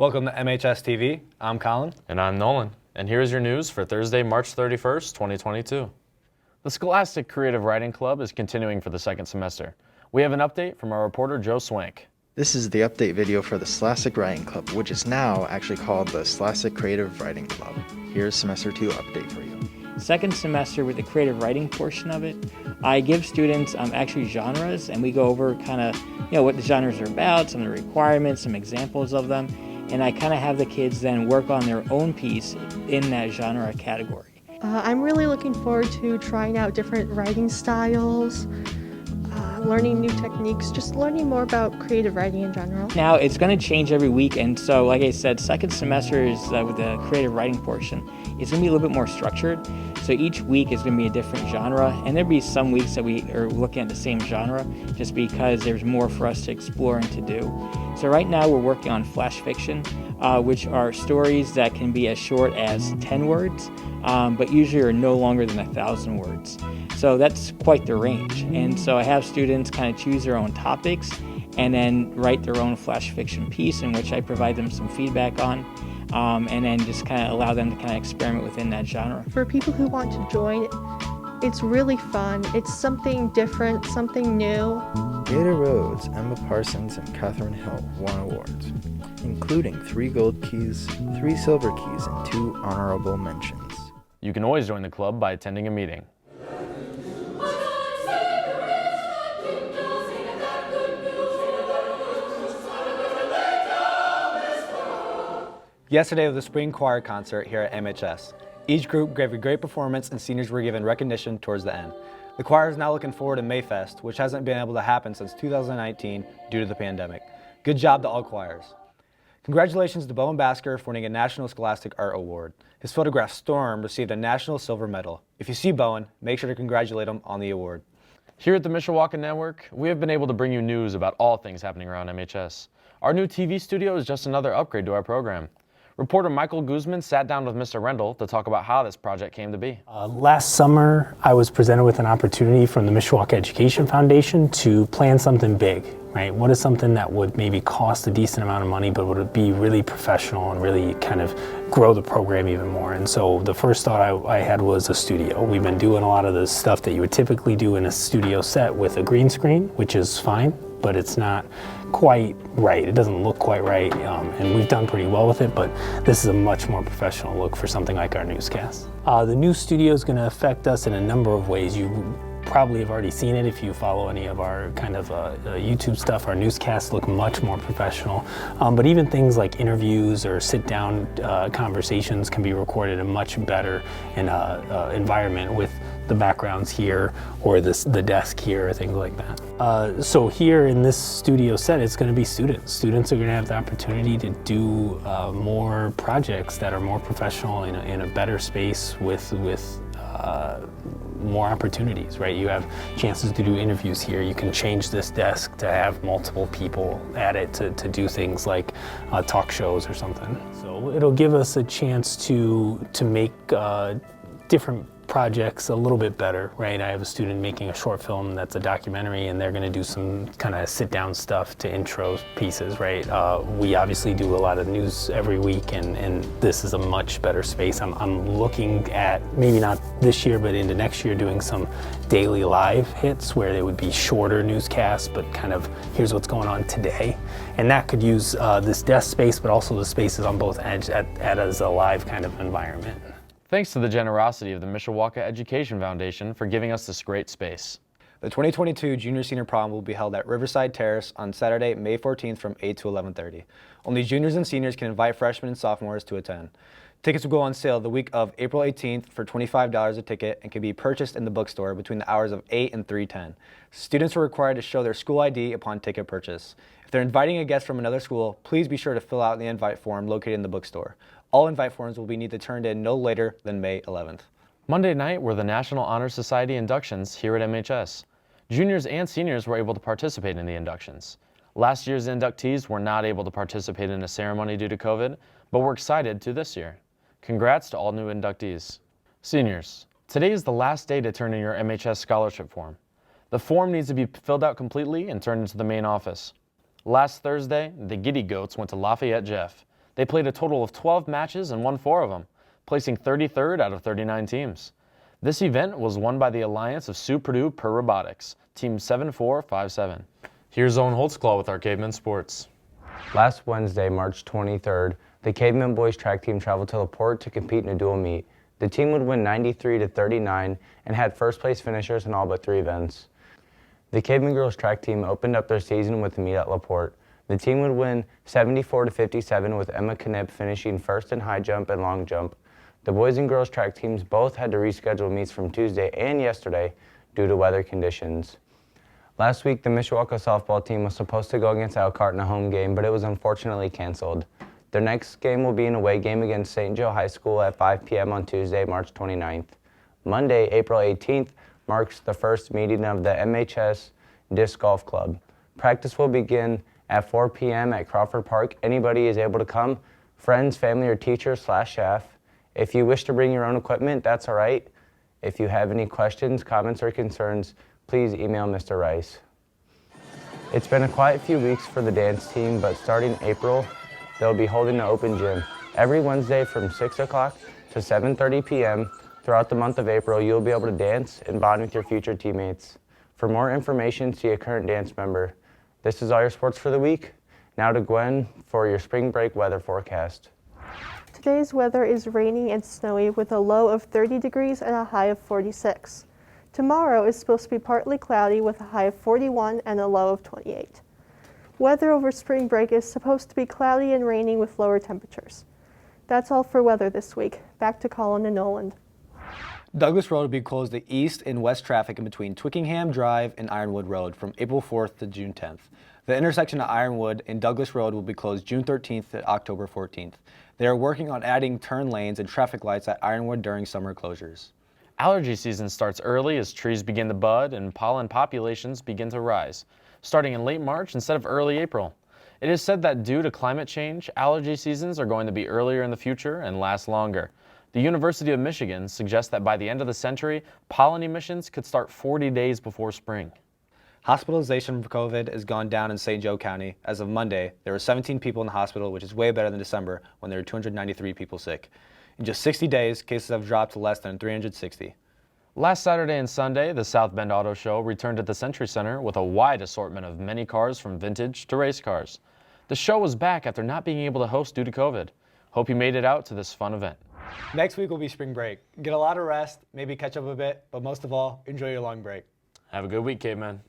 Welcome to MHStv. I'm Colin. And I'm Nolan. And here's your news for Thursday, March 31st, 2022. The Scholastic Creative Writing Club is continuing for the second semester. We have an update from our reporter, Joe Swank. This is the update video for the Scholastic Writing Club, which is now actually called the Scholastic Creative Writing Club. Here's Semester 2 update for you. Second semester with the creative writing portion of it, I give students actually genres, and we go over kind of what the genres are about, some of the requirements, some examples of them, and I kind of have the kids then work on their own piece in that genre category. I'm really looking forward to trying out different writing styles, learning new techniques, just learning more about creative writing in general. Now it's going to change every week, and so like I said, second semester is with the creative writing portion. It's going to be a little bit more structured. So each week is going to be a different genre, and there'll be some weeks that we are looking at the same genre just because there's more for us to explore and to do. So right now we're working on flash fiction, which are stories that can be as short as 10 words, but usually are no longer than 1,000 words. So that's quite the range. And so I have students kind of choose their own topics and then write their own flash fiction piece in which I provide them some feedback on. And then just kind of allow them to kind of experiment within that genre. For people who want to join, it's really fun. It's something different, something new. Gator Rhodes, Emma Parsons, and Catherine Hill won awards, including 3 gold keys, 3 silver keys, and 2 honorable mentions. You can always join the club by attending a meeting. Yesterday was the spring choir concert here at MHS. Each group gave a great performance and seniors were given recognition towards the end. The choir is now looking forward to Mayfest, which hasn't been able to happen since 2019 due to the pandemic. Good job to all choirs. Congratulations to Bowen Basker for winning a National Scholastic Art Award. His photograph, Storm, received a National Silver Medal. If you see Bowen, make sure to congratulate him on the award. Here at the Mishawaka Network, we have been able to bring you news about all things happening around MHS. Our new TV studio is just another upgrade to our program. Reporter Michael Guzman sat down with Mr. Rendell to talk about how this project came to be. Last summer, I was presented with an opportunity from the Mishawaka Education Foundation to plan something big, right? What is something that would maybe cost a decent amount of money, but would be really professional and really kind of grow the program even more? And so the first thought I had was a studio. We've been doing a lot of the stuff that you would typically do in a studio set with a green screen, which is fine, but it's not quite right. It doesn't look quite right, and we've done pretty well with it, but this is a much more professional look for something like our newscast. The new studio is going to affect us in a number of ways. You probably have already seen it if you follow any of our kind of YouTube stuff. Our newscasts look much more professional, but even things like interviews or sit-down conversations can be recorded in a much better environment with the backgrounds here or the desk here or things like that. So here in this studio set, it's going to be students. Students are going to have the opportunity to do more projects that are more professional in a better space with more opportunities, right? You have chances to do interviews here. You can change this desk to have multiple people at it to do things like talk shows or something. So it'll give us a chance to make different projects a little bit better, right? I have a student making a short film that's a documentary, and they're going to do some kind of sit-down stuff to intro pieces, right? We obviously do a lot of news every week, and this is a much better space. I'm looking at, maybe not this year, but into next year, doing some daily live hits where they would be shorter newscasts, but kind of here's what's going on today. And that could use this desk space, but also the spaces on both ends as a live kind of environment. Thanks to the generosity of the Mishawaka Education Foundation for giving us this great space. The 2022 Junior Senior Prom will be held at Riverside Terrace on Saturday, May 14th from 8 to 11:30. Only juniors and seniors can invite freshmen and sophomores to attend. Tickets will go on sale the week of April 18th for $25 a ticket and can be purchased in the bookstore between the hours of 8 and 3:10. Students are required to show their school ID upon ticket purchase. If they're inviting a guest from another school, please be sure to fill out the invite form located in the bookstore. All invite forms will be needed turned in no later than May 11th. Monday night were the National Honor Society inductions here at MHS. Juniors and seniors were able to participate in the inductions. Last year's inductees were not able to participate in a ceremony due to COVID, but we're excited to this year. Congrats to all new inductees. Seniors, today is the last day to turn in your MHS scholarship form. The form needs to be filled out completely and turned into the main office. Last Thursday, the Giddy Goats went to Lafayette Jeff. They played a total of 12 matches and won 4 of them, placing 33rd out of 39 teams. This event was won by the Alliance of Sioux Purdue Per Robotics, Team 7457. Here's Owen Holtzclaw with our Caveman Sports. Last Wednesday, March 23rd, the Caveman boys track team traveled to LaPorte to compete in a dual meet. The team would win 93-39 and had first place finishers in all but 3 events. The Caveman girls track team opened up their season with a meet at LaPorte. The team would win 74-57 with Emma Knipp finishing first in high jump and long jump. The boys and girls track teams both had to reschedule meets from Tuesday and yesterday due to weather conditions. Last week, the Mishawaka softball team was supposed to go against Elkhart in a home game, but it was unfortunately canceled. Their next game will be an away game against St. Joe High School at 5 p.m. on Tuesday, March 29th. Monday, April 18th, marks the first meeting of the MHS Disc Golf Club. Practice will begin at 4 p.m. at Crawford Park. Anybody is able to come, friends, family, or teachers/staff. If you wish to bring your own equipment, that's all right. If you have any questions, comments, or concerns, please email Mr. Rice. It's been a quiet few weeks for the dance team, but starting April, they'll be holding an open gym. Every Wednesday from 6 o'clock to 7:30 p.m. throughout the month of April, you'll be able to dance and bond with your future teammates. For more information, see a current dance member. This is all your sports for the week. Now to Gwen for your spring break weather forecast. Today's weather is rainy and snowy with a low of 30 degrees and a high of 46. Tomorrow is supposed to be partly cloudy with a high of 41 and a low of 28. Weather over spring break is supposed to be cloudy and rainy with lower temperatures. That's all for weather this week. Back to Colin and Noland. Douglas Road will be closed to east and west traffic in between Twickenham Drive and Ironwood Road from April 4th to June 10th. The intersection of Ironwood and Douglas Road will be closed June 13th to October 14th. They are working on adding turn lanes and traffic lights at Ironwood during summer closures. Allergy season starts early as trees begin to bud and pollen populations begin to rise, starting in late March instead of early April. It is said that due to climate change, allergy seasons are going to be earlier in the future and last longer. The University of Michigan suggests that by the end of the century, pollen emissions could start 40 days before spring. Hospitalization for COVID has gone down in St. Joe County. As of Monday, there were 17 people in the hospital, which is way better than December when there were 293 people sick. In just 60 days, cases have dropped to less than 360. Last Saturday and Sunday, the South Bend Auto Show returned at the Century Center with a wide assortment of many cars from vintage to race cars. The show was back after not being able to host due to COVID. Hope you made it out to this fun event. Next week will be spring break. Get a lot of rest, maybe catch up a bit, but most of all, enjoy your long break. Have a good week, Caveman.